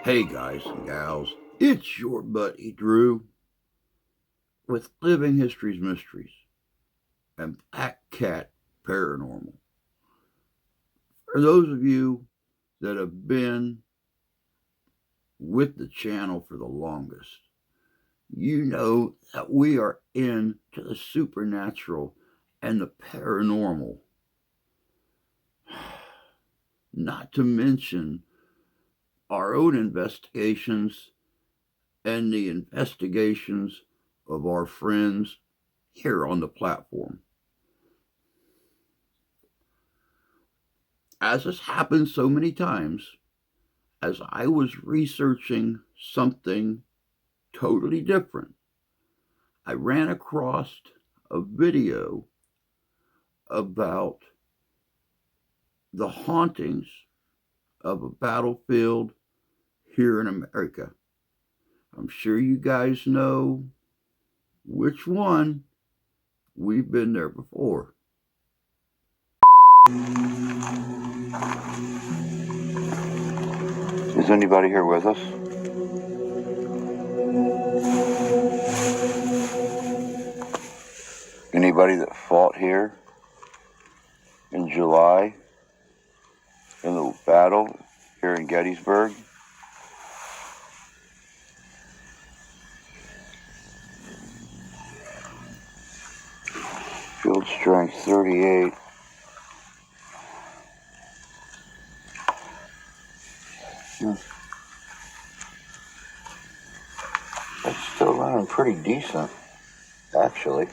Hey guys and gals, it's your buddy Drew with Living History's Mysteries and Black Cat Paranormal. For those of you that have been with the channel for the longest, you know that we are into the supernatural and the paranormal. Not to mention our own investigations and the investigations of our friends here on the platform. As has happened so many times, as I was researching something totally different, I ran across a video about the hauntings of a battlefield here in America. I'm sure you guys know which one. We've been there before. Is anybody here with us? Anybody that fought here in July in the battle here in Gettysburg? Field strength 38. That's still running pretty decent, actually.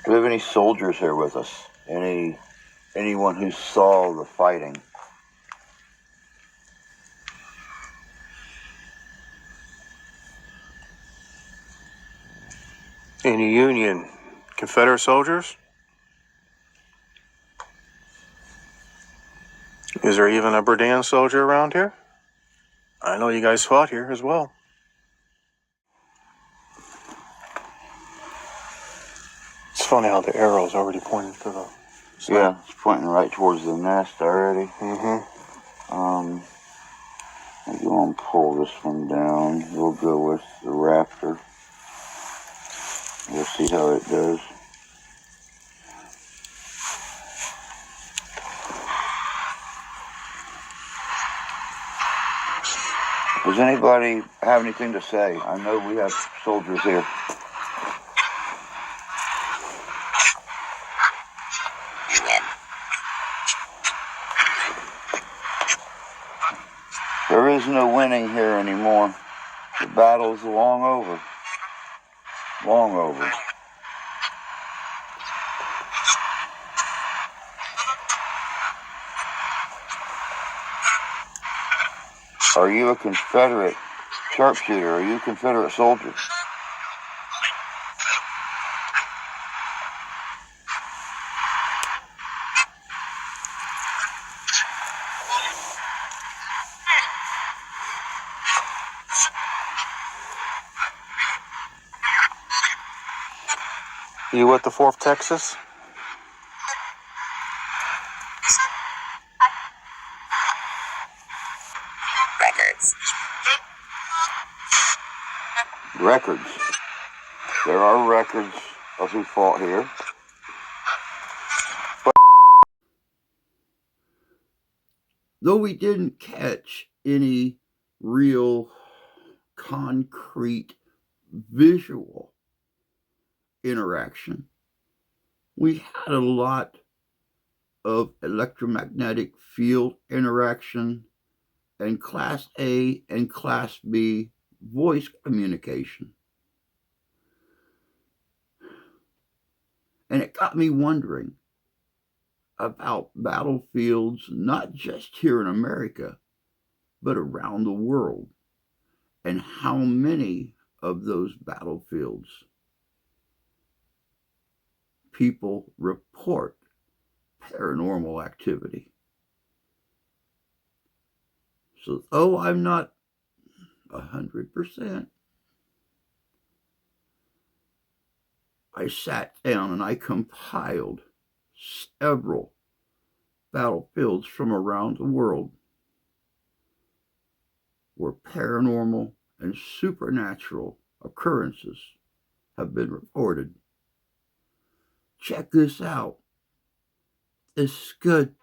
Do we have any soldiers here with us? Anyone who saw the fighting? Any Union Confederate soldiers? Is there even a Berdan soldier around here? I know you guys fought here as well. It's funny how the arrow's already pointing to the side. Yeah, it's pointing right towards the nest already. Mm-hmm. I'll go and pull this one down. We'll go with the raptor. We'll see how it does. Does anybody have anything to say? I know we have soldiers here. There is no winning here anymore. The battle's long over. Long over. Are you a Confederate sharpshooter? Are you a Confederate soldier? You with the 4th Texas? Records. There are records of who fought here. Though we didn't catch any real concrete visual interaction, we had a lot of electromagnetic field interaction and Class A and Class B voice communication. And it got me wondering, about battlefields not just here in America, but around the world, and how many of those battlefields people report paranormal activity. So, though I'm not 100%, I sat down and I compiled several battlefields from around the world where paranormal and supernatural occurrences have been reported. Check this out. This is good.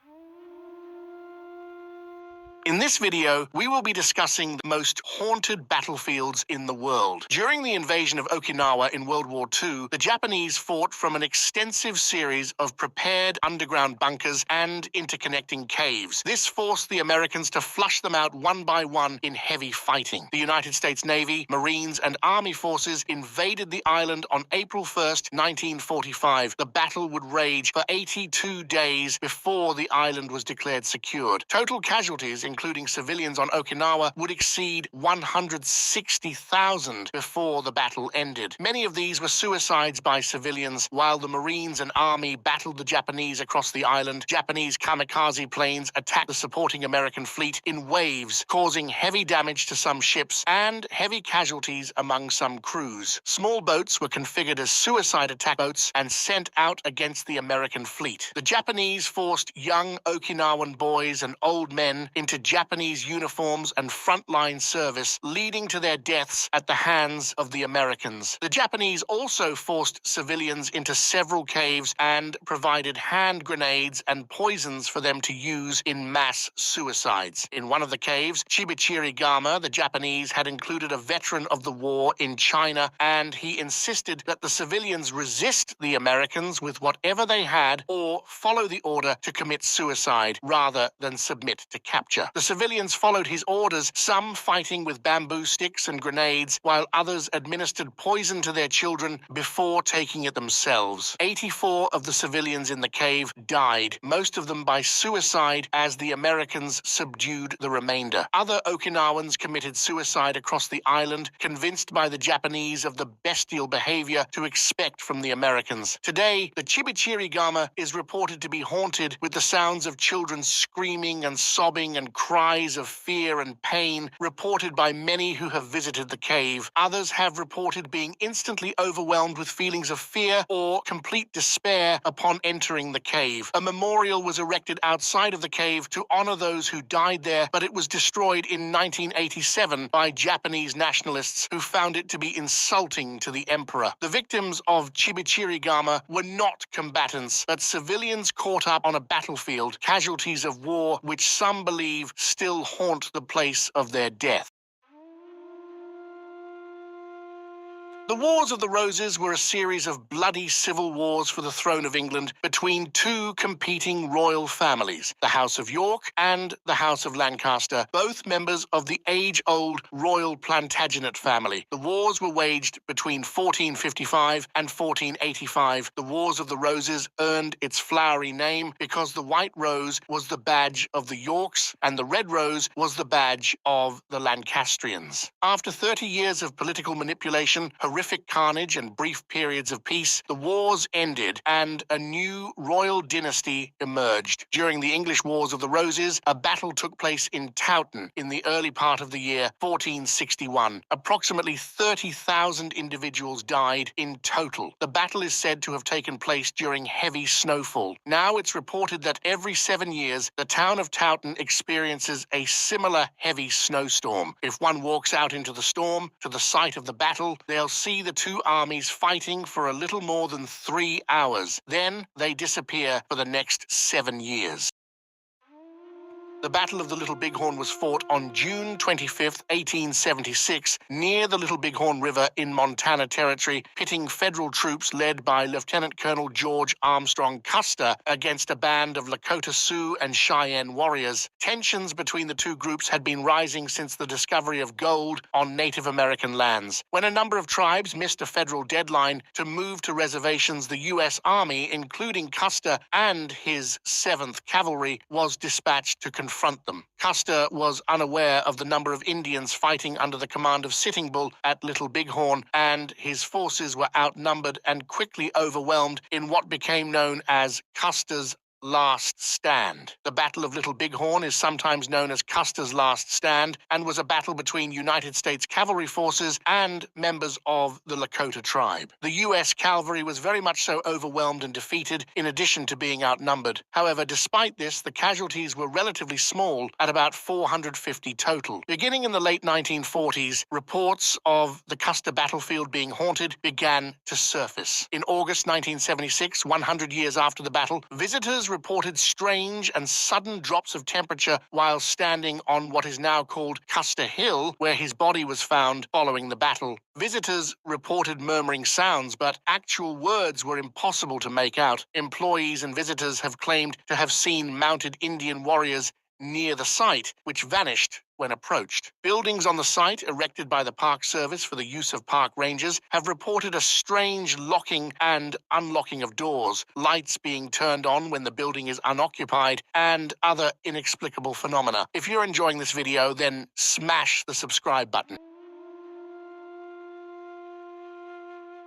In this video, we will be discussing the most haunted battlefields in the world. During the invasion of Okinawa in World War II, the Japanese fought from an extensive series of prepared underground bunkers and interconnecting caves. This forced the Americans to flush them out one by one in heavy fighting. The United States Navy, Marines, and Army forces invaded the island on April 1st, 1945. The battle would rage for 82 days before the island was declared secured. Total casualties, including civilians on Okinawa, would exceed 160,000 before the battle ended. Many of these were suicides by civilians. While the Marines and Army battled the Japanese across the island, Japanese kamikaze planes attacked the supporting American fleet in waves, causing heavy damage to some ships and heavy casualties among some crews. Small boats were configured as suicide attack boats and sent out against the American fleet. The Japanese forced young Okinawan boys and old men into Japanese uniforms and frontline service, leading to their deaths at the hands of the Americans. The Japanese also forced civilians into several caves and provided hand grenades and poisons for them to use in mass suicides. In one of the caves, Chibichirigama, the Japanese had included a veteran of the war in China, and he insisted that the civilians resist the Americans with whatever they had or follow the order to commit suicide rather than submit to capture. The civilians followed his orders, some fighting with bamboo sticks and grenades, while others administered poison to their children before taking it themselves. 84 of the civilians in the cave died, most of them by suicide, as the Americans subdued the remainder. Other Okinawans committed suicide across the island, convinced by the Japanese of the bestial behavior to expect from the Americans. Today, the Chibichirigama is reported to be haunted with the sounds of children screaming and sobbing and cries of fear and pain reported by many who have visited the cave. Others have reported being instantly overwhelmed with feelings of fear or complete despair upon entering the cave. A memorial was erected outside of the cave to honor those who died there, but it was destroyed in 1987 by Japanese nationalists who found it to be insulting to the emperor. The victims of Chibichirigama were not combatants, but civilians caught up on a battlefield, casualties of war which some believe still haunt the place of their death. The Wars of the Roses were a series of bloody civil wars for the throne of England between two competing royal families, the House of York and the House of Lancaster, both members of the age-old royal Plantagenet family. The wars were waged between 1455 and 1485. The Wars of the Roses earned its flowery name because the white rose was the badge of the Yorks and the red rose was the badge of the Lancastrians. After 30 years of political manipulation, horrific carnage, and brief periods of peace, the wars ended and a new royal dynasty emerged. During the English Wars of the Roses, a battle took place in Towton in the early part of the year 1461. Approximately 30,000 individuals died in total. The battle is said to have taken place during heavy snowfall. Now it's reported that every 7 years, the town of Towton experiences a similar heavy snowstorm. If one walks out into the storm, to the site of the battle, they'll see the two armies fighting for a little more than 3 hours. Then they disappear for the next 7 years. The Battle of the Little Bighorn was fought on June 25, 1876, near the Little Bighorn River in Montana Territory, pitting federal troops led by Lieutenant Colonel George Armstrong Custer against a band of Lakota Sioux and Cheyenne warriors. Tensions between the two groups had been rising since the discovery of gold on Native American lands. When a number of tribes missed a federal deadline to move to reservations, the U.S. Army, including Custer and his 7th Cavalry, was dispatched to confront them. Custer was unaware of the number of Indians fighting under the command of Sitting Bull at Little Bighorn, and his forces were outnumbered and quickly overwhelmed in what became known as Custer's Last Stand. The Battle of Little Bighorn is sometimes known as Custer's Last Stand and was a battle between United States cavalry forces and members of the Lakota tribe. The U.S. cavalry was very much so overwhelmed and defeated, in addition to being outnumbered. However, despite this, the casualties were relatively small at about 450 total. Beginning in the late 1940s, reports of the Custer battlefield being haunted began to surface. In August 1976, 100 years after the battle, visitors reported strange and sudden drops of temperature while standing on what is now called Custer Hill, where his body was found following the battle. Visitors reported murmuring sounds, but actual words were impossible to make out. Employees and visitors have claimed to have seen mounted Indian warriors near the site, which vanished when approached. Buildings on the site, erected by the Park Service for the use of park rangers, have reported a strange locking and unlocking of doors, lights being turned on when the building is unoccupied, and other inexplicable phenomena. If you're enjoying this video, then smash the subscribe button.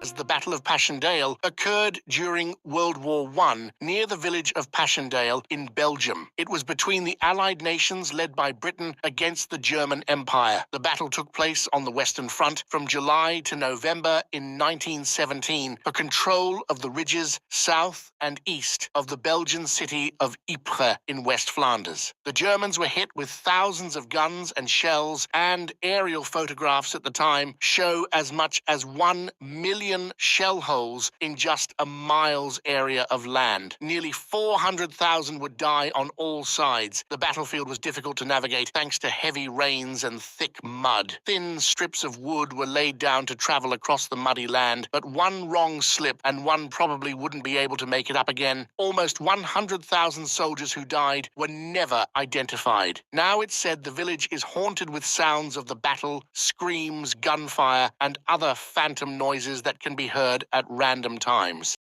As the Battle of Passchendaele occurred during World War I near the village of Passchendaele in Belgium. It was between the Allied nations led by Britain against the German Empire. The battle took place on the Western Front from July to November in 1917 for control of the ridges south and east of the Belgian city of Ypres in West Flanders. The Germans were hit with thousands of guns and shells, and aerial photographs at the time show as much as 1 million shell holes in just a mile's area of land. Nearly 400,000 would die on all sides. The battlefield was difficult to navigate thanks to heavy rains and thick mud. Thin strips of wood were laid down to travel across the muddy land, but one wrong slip and one probably wouldn't be able to make it up again. Almost 100,000 soldiers who died were never identified. Now it's said the village is haunted with sounds of the battle, screams, gunfire, and other phantom noises that can be heard at random times.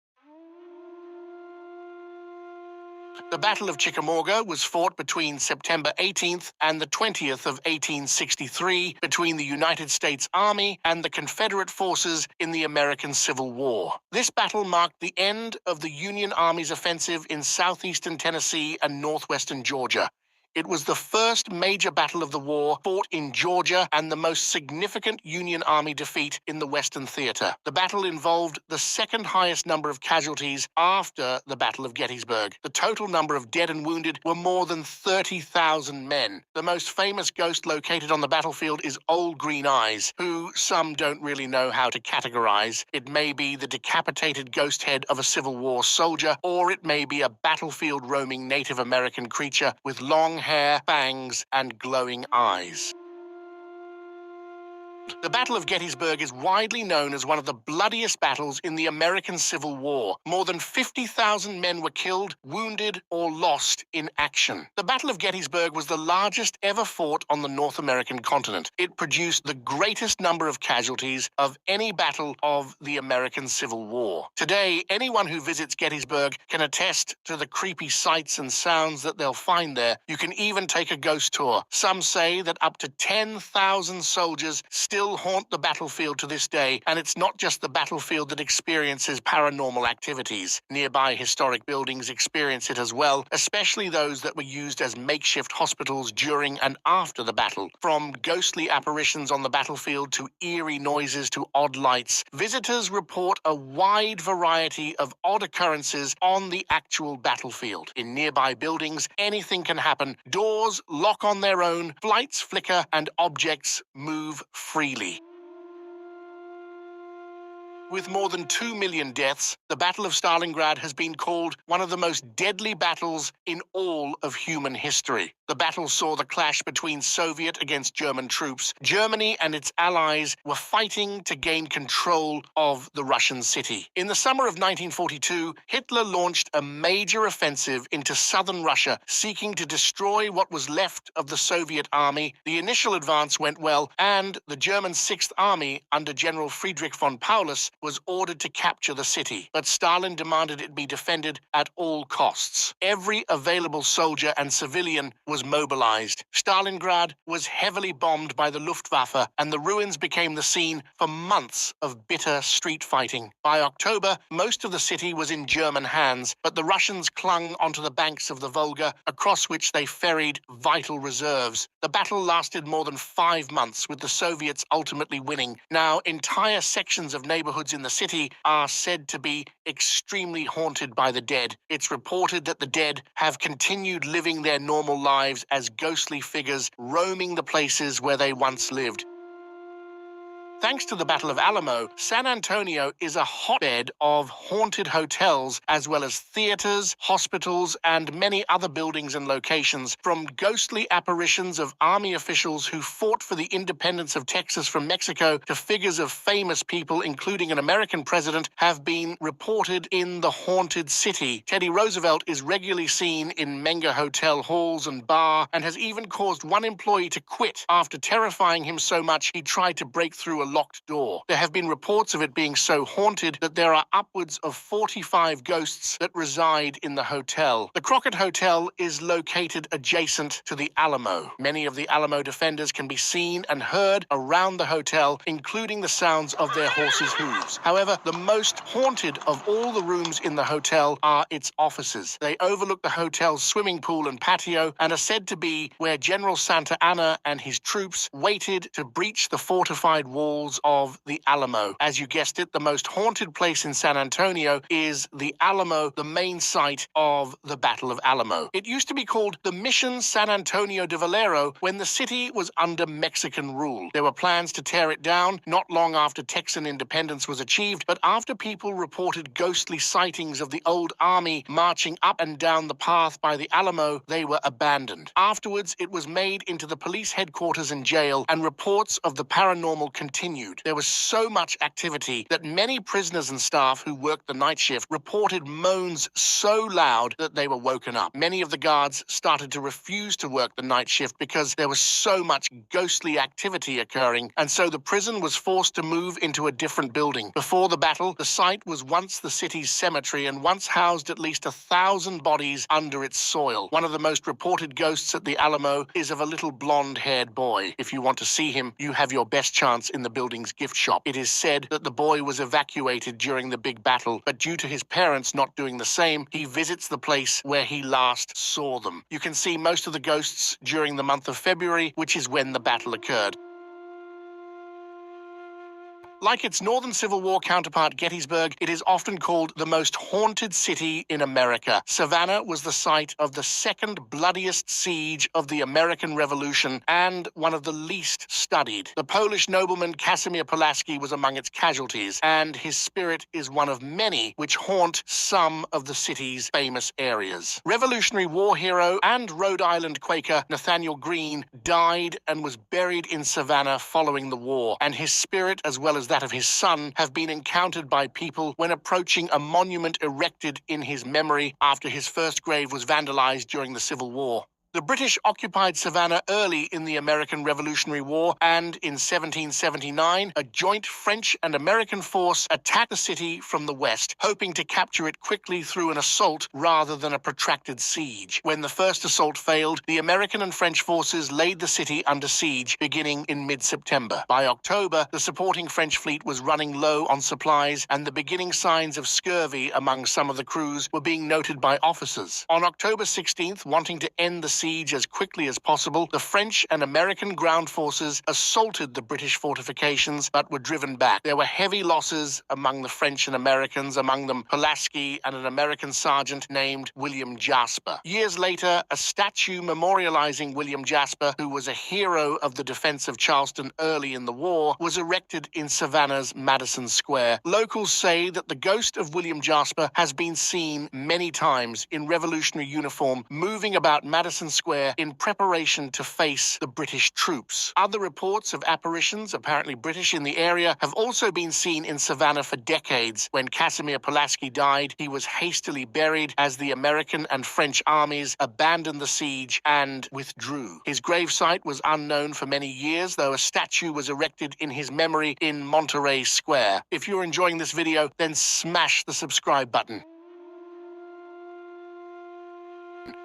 The Battle of Chickamauga was fought between September 18th and the 20th of 1863 between the United States Army and the Confederate forces in the American Civil War. This battle marked the end of the Union Army's offensive in southeastern Tennessee and northwestern Georgia. It was the first major battle of the war fought in Georgia and the most significant Union Army defeat in the Western Theater. The battle involved the second highest number of casualties after the Battle of Gettysburg. The total number of dead and wounded were more than 30,000 men. The most famous ghost located on the battlefield is Old Green Eyes, who some don't really know how to categorize. It may be the decapitated ghost head of a Civil War soldier, or it may be a battlefield roaming Native American creature with long hair, fangs, and glowing eyes. The Battle of Gettysburg is widely known as one of the bloodiest battles in the American Civil War. More than 50,000 men were killed, wounded, or lost in action. The Battle of Gettysburg was the largest ever fought on the North American continent. It produced the greatest number of casualties of any battle of the American Civil War. Today, anyone who visits Gettysburg can attest to the creepy sights and sounds that they'll find there. You can even take a ghost tour. Some say that up to 10,000 soldiers still haunt the battlefield to this day, and it's not just the battlefield that experiences paranormal activities. Nearby historic buildings experience it as well, especially those that were used as makeshift hospitals during and after the battle. From ghostly apparitions on the battlefield to eerie noises to odd lights, visitors report a wide variety of odd occurrences on the actual battlefield. In nearby buildings, anything can happen. Doors lock on their own, lights flicker, and objects move freely. With more than 2 million deaths, the Battle of Stalingrad has been called one of the most deadly battles in all of human history. The battle saw the clash between Soviet against German troops. Germany and its allies were fighting to gain control of the Russian city. In the summer of 1942, Hitler launched a major offensive into southern Russia, seeking to destroy what was left of the Soviet army. The initial advance went well, and the German Sixth Army, under General Friedrich von Paulus, was ordered to capture the city. But Stalin demanded it be defended at all costs. Every available soldier and civilian was mobilized. Stalingrad was heavily bombed by the Luftwaffe, and the ruins became the scene for months of bitter street fighting. By October, most of the city was in German hands, but the Russians clung onto the banks of the Volga, across which they ferried vital reserves. The battle lasted more than 5 months, with the Soviets ultimately winning. Now, entire sections of neighborhoods in the city are said to be extremely haunted by the dead. It's reported that the dead have continued living their normal lives as ghostly figures roaming the places where they once lived. Thanks to the Battle of Alamo, San Antonio is a hotbed of haunted hotels, as well as theaters, hospitals, and many other buildings and locations. From ghostly apparitions of army officials who fought for the independence of Texas from Mexico to figures of famous people, including an American president, have been reported in the haunted city. Teddy Roosevelt is regularly seen in Menger Hotel halls and bar, and has even caused one employee to quit after terrifying him so much he tried to break through a locked door. There have been reports of it being so haunted that there are upwards of 45 ghosts that reside in the hotel. The Crockett Hotel is located adjacent to the Alamo. Many of the Alamo defenders can be seen and heard around the hotel, including the sounds of their horses' hooves. However, the most haunted of all the rooms in the hotel are its offices. They overlook the hotel's swimming pool and patio, and are said to be where General Santa Anna and his troops waited to breach the fortified walls of the Alamo. As you guessed it, the most haunted place in San Antonio is the Alamo, the main site of the Battle of Alamo. It used to be called the Mission San Antonio de Valero when the city was under Mexican rule. There were plans to tear it down not long after Texan independence was achieved, but after people reported ghostly sightings of the old army marching up and down the path by the Alamo, they were abandoned. Afterwards, it was made into the police headquarters and jail, and reports of the paranormal continued. There was so much activity that many prisoners and staff who worked the night shift reported moans so loud that they were woken up. Many of the guards started to refuse to work the night shift because there was so much ghostly activity occurring, and so the prison was forced to move into a different building. Before the battle, the site was once the city's cemetery and once housed at least 1,000 bodies under its soil. One of the most reported ghosts at the Alamo is of a little blonde-haired boy. If you want to see him, you have your best chance in the building's gift shop. It is said that the boy was evacuated during the big battle, but due to his parents not doing the same, he visits the place where he last saw them. You can see most of the ghosts during the month of February, which is when the battle occurred. Like its Northern Civil War counterpart Gettysburg, it is often called the most haunted city in America. Savannah was the site of the second bloodiest siege of the American Revolution and one of the least studied. The Polish nobleman Casimir Pulaski was among its casualties, and his spirit is one of many which haunt some of the city's famous areas. Revolutionary War hero and Rhode Island Quaker Nathaniel Greene died and was buried in Savannah following the war, and his spirit, as well as that of his son, have been encountered by people when approaching a monument erected in his memory after his first grave was vandalized during the Civil War. The British occupied Savannah early in the American Revolutionary War, and in 1779, a joint French and American force attacked the city from the west, hoping to capture it quickly through an assault rather than a protracted siege. When the first assault failed, the American and French forces laid the city under siege, beginning in mid-September. By October, the supporting French fleet was running low on supplies, and the beginning signs of scurvy among some of the crews were being noted by officers. On October 16th, wanting to end the siege as quickly as possible, the French and American ground forces assaulted the British fortifications but were driven back. There were heavy losses among the French and Americans, among them Pulaski and an American sergeant named William Jasper. Years later, a statue memorializing William Jasper, who was a hero of the defense of Charleston early in the war, was erected in Savannah's Madison Square. Locals say that the ghost of William Jasper has been seen many times in Revolutionary uniform moving about Madison Square in preparation to face the British troops. Other reports of apparitions, apparently British, in the area have also been seen in Savannah for decades. When Casimir Pulaski died, he was hastily buried as the American and French armies abandoned the siege and withdrew. His gravesite was unknown for many years, though a statue was erected in his memory in Monterey Square. If you're enjoying this video, then smash the subscribe button.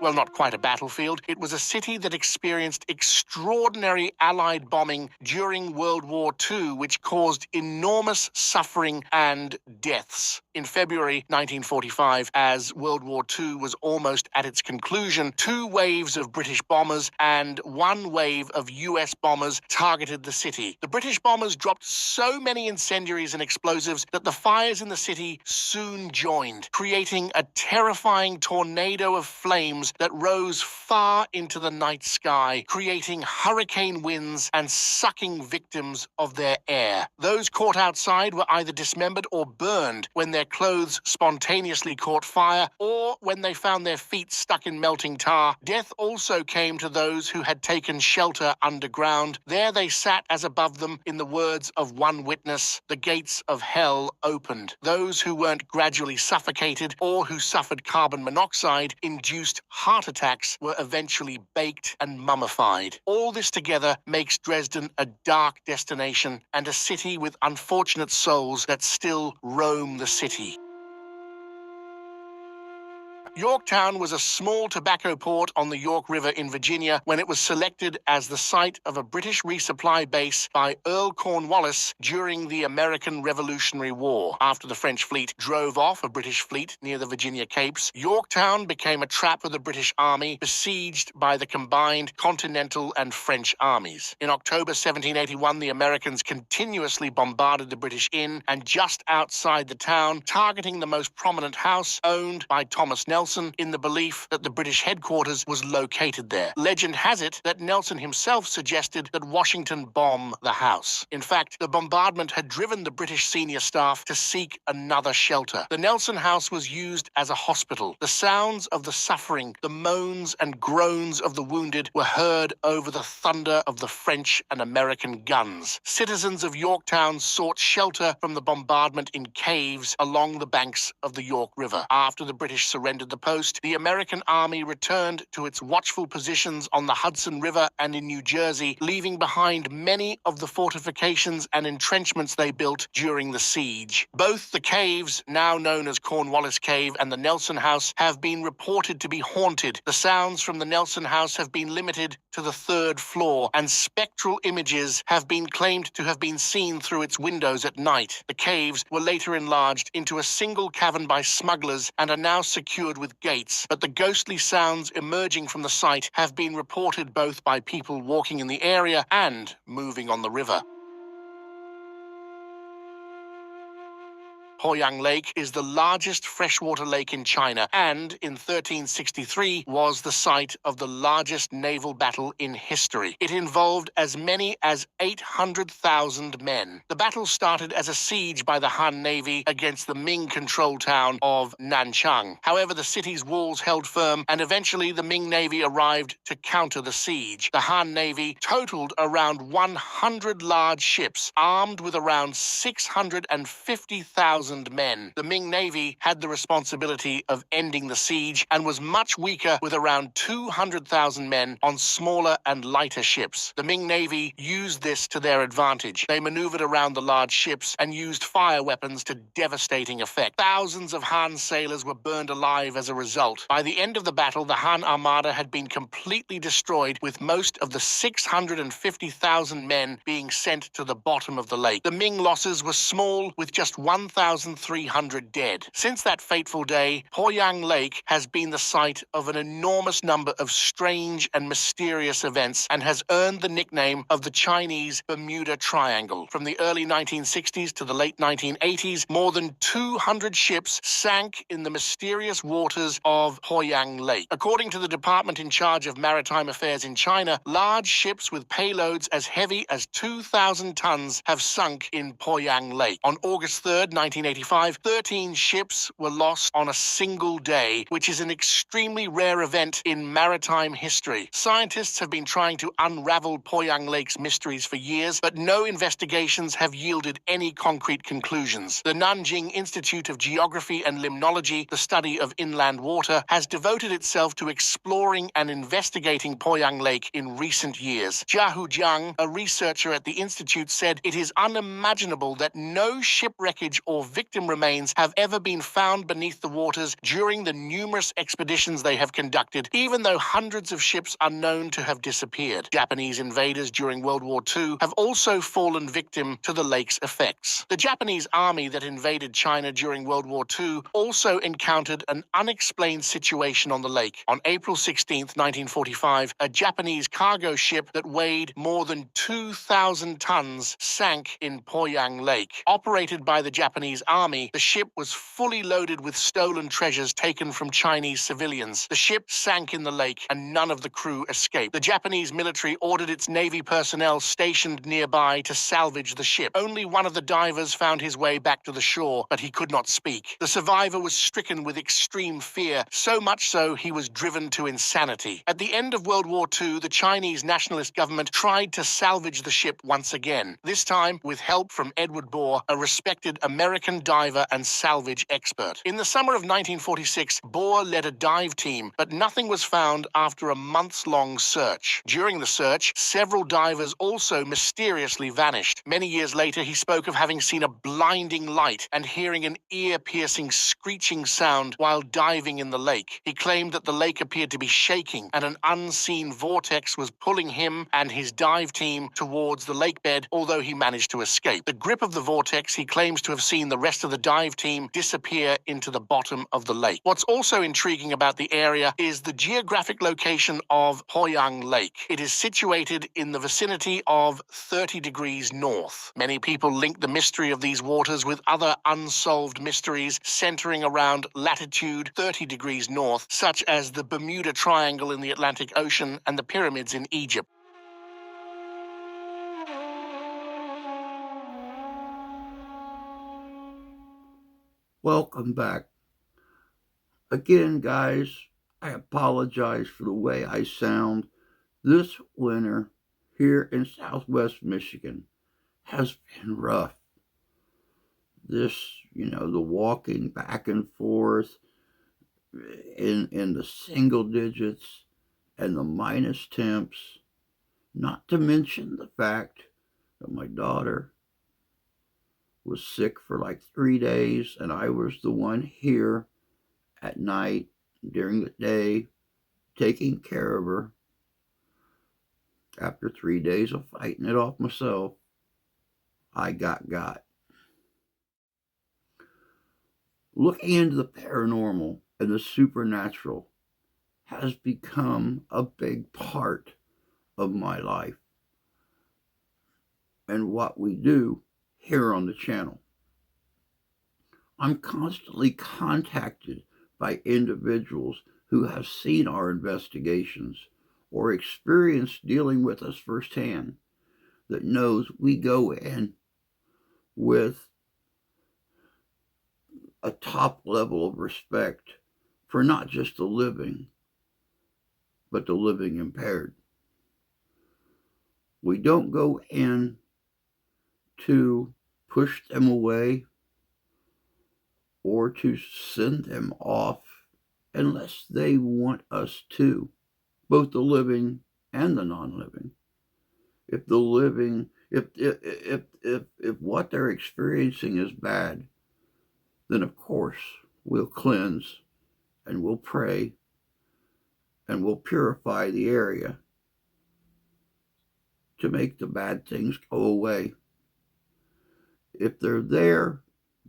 Well, not quite a battlefield. It was a city that experienced extraordinary Allied bombing during World War II, which caused enormous suffering and deaths. In February 1945, as World War II was almost at its conclusion, 2 waves of British bombers and 1 wave of US bombers targeted the city. The British bombers dropped so many incendiaries and explosives that the fires in the city soon joined, creating a terrifying tornado of flames that rose far into the night sky, creating hurricane winds and sucking victims of their air. Those caught outside were either dismembered or burned when their clothes spontaneously caught fire, or when they found their feet stuck in melting tar. Death also came to those who had taken shelter underground. There they sat as above them, in the words of one witness, the gates of hell opened. Those who weren't gradually suffocated or who suffered carbon monoxide induced heart attacks were eventually baked and mummified. All this together makes Dresden a dark destination and a city with unfortunate souls that still roam the city. Yorktown was a small tobacco port on the York River in Virginia when it was selected as the site of a British resupply base by Earl Cornwallis during the American Revolutionary War. After the French fleet drove off a British fleet near the Virginia Capes, Yorktown became a trap for the British Army, besieged by the combined Continental and French armies. In October 1781, the Americans continuously bombarded the British inn and just outside the town, targeting the most prominent house owned by Thomas Nelson, in the belief that the British headquarters was located there. Legend has it that Nelson himself suggested that Washington bomb the house. In fact, the bombardment had driven the British senior staff to seek another shelter. The Nelson house was used as a hospital. The sounds of the suffering, the moans and groans of the wounded were heard over the thunder of the French and American guns. Citizens of Yorktown sought shelter from the bombardment in caves along the banks of the York River. After the British surrendered the post, the American army returned to its watchful positions on the Hudson River and in New Jersey, leaving behind many of the fortifications and entrenchments they built during the siege. Both the caves, now known as Cornwallis Cave, and the Nelson House have been reported to be haunted. The sounds from the Nelson House have been limited to the 3rd floor, and spectral images have been claimed to have been seen through its windows at night. The caves were later enlarged into a single cavern by smugglers and are now secured with gates, but the ghostly sounds emerging from the site have been reported both by people walking in the area and moving on the river. Poyang Lake is the largest freshwater lake in China and, in 1363, was the site of the largest naval battle in history. It involved as many as 800,000 men. The battle started as a siege by the Han Navy against the Ming-controlled town of Nanchang. However, the city's walls held firm, and eventually the Ming Navy arrived to counter the siege. The Han Navy totaled around 100 large ships, armed with around 650,000 men. The Ming Navy had the responsibility of ending the siege and was much weaker, with around 200,000 men on smaller and lighter ships. The Ming Navy used this to their advantage. They maneuvered around the large ships and used fire weapons to devastating effect. Thousands of Han sailors were burned alive as a result. By the end of the battle, the Han Armada had been completely destroyed, with most of the 650,000 men being sent to the bottom of the lake. The Ming losses were small, with just 1,300 dead. Since that fateful day, Poyang Lake has been the site of an enormous number of strange and mysterious events and has earned the nickname of the Chinese Bermuda Triangle. From the early 1960s to the late 1980s, more than 200 ships sank in the mysterious waters of Poyang Lake. According to the department in charge of maritime affairs in China, large ships with payloads as heavy as 2,000 tons have sunk in Poyang Lake. On August 3rd, 1983, 1985, 13 ships were lost on a single day, which is an extremely rare event in maritime history. Scientists have been trying to unravel Poyang Lake's mysteries for years, but no investigations have yielded any concrete conclusions. The Nanjing Institute of Geography and Limnology, the study of inland water, has devoted itself to exploring and investigating Poyang Lake in recent years. Jiahu Jiang, a researcher at the institute, said it is unimaginable that no ship wreckage or victim remains have ever been found beneath the waters during the numerous expeditions they have conducted, even though hundreds of ships are known to have disappeared. Japanese invaders during World War II have also fallen victim to the lake's effects. The Japanese army that invaded China during World War II also encountered an unexplained situation on the lake. On April 16, 1945, a Japanese cargo ship that weighed more than 2,000 tons sank in Poyang Lake. Operated by the Japanese army, the ship was fully loaded with stolen treasures taken from Chinese civilians. The ship sank in the lake and none of the crew escaped. The Japanese military ordered its Navy personnel stationed nearby to salvage the ship. Only one of the divers found his way back to the shore, but he could not speak. The survivor was stricken with extreme fear, so much so he was driven to insanity. At the end of World War II, the Chinese nationalist government tried to salvage the ship once again, this time with help from Edward Bohr, a respected American diver and salvage expert. In the summer of 1946, Bohr led a dive team, but nothing was found after a months-long search. During the search, several divers also mysteriously vanished. Many years later, he spoke of having seen a blinding light and hearing an ear-piercing screeching sound while diving in the lake. He claimed that the lake appeared to be shaking and an unseen vortex was pulling him and his dive team towards the lake bed, although he managed to escape. The grip of the vortex, he claims to have seen the rest of the dive team disappear into the bottom of the lake. What's also intriguing about the area is the geographic location of Poyang Lake. It is situated in the vicinity of 30 degrees north. Many people link the mystery of these waters with other unsolved mysteries centering around latitude 30 degrees north, such as the Bermuda Triangle in the Atlantic Ocean and the pyramids in Egypt. Welcome back. Again, guys, I apologize for the way I sound. This winter here in Southwest Michigan has been rough. The walking back and forth in the single digits and the minus temps, not to mention the fact that my daughter was sick for like 3 days and I was the one here at night during the day taking care of her. After 3 days of fighting it off myself, I got. Looking into the paranormal and the supernatural has become a big part of my life and what we do here on the channel. I'm constantly contacted by individuals who have seen our investigations or experienced dealing with us firsthand that knows we go in with a top level of respect for not just the living, but the living impaired. We don't go in to push them away or to send them off unless they want us to, both the living and the non-living. If the living, if what they're experiencing is bad, then of course we'll cleanse and we'll pray and we'll purify the area to make the bad things go away. If they're there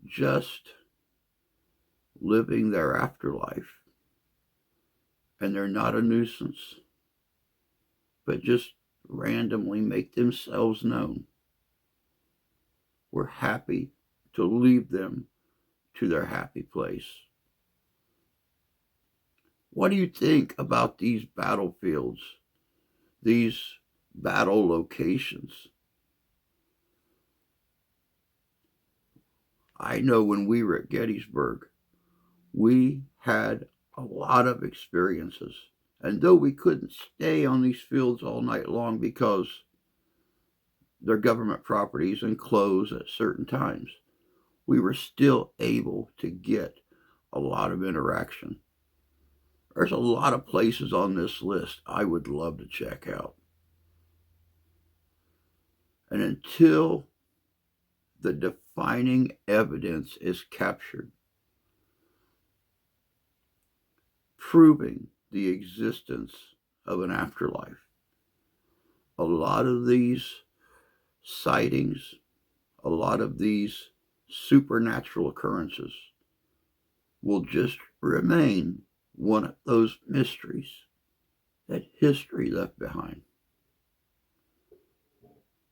just living their afterlife and they're not a nuisance, but just randomly make themselves known, we're happy to leave them to their happy place. What do you think about these battlefields, these battle locations? I know when we were at Gettysburg, we had a lot of experiences. And though we couldn't stay on these fields all night long because they're government properties and close at certain times, we were still able to get a lot of interaction. There's a lot of places on this list I would love to check out. And until the defining evidence is captured, proving the existence of an afterlife, a lot of these sightings, a lot of these supernatural occurrences will just remain one of those mysteries that history left behind.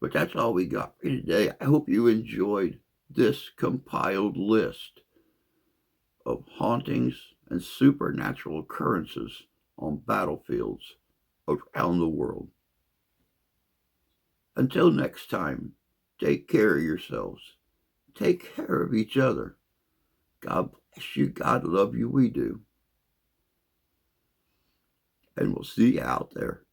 But that's all we got for you today. I hope you enjoyed this compiled list of hauntings and supernatural occurrences on battlefields around the world. Until next time, take care of yourselves. Take care of each other. God bless you. God love you. We do. And we'll see you out there.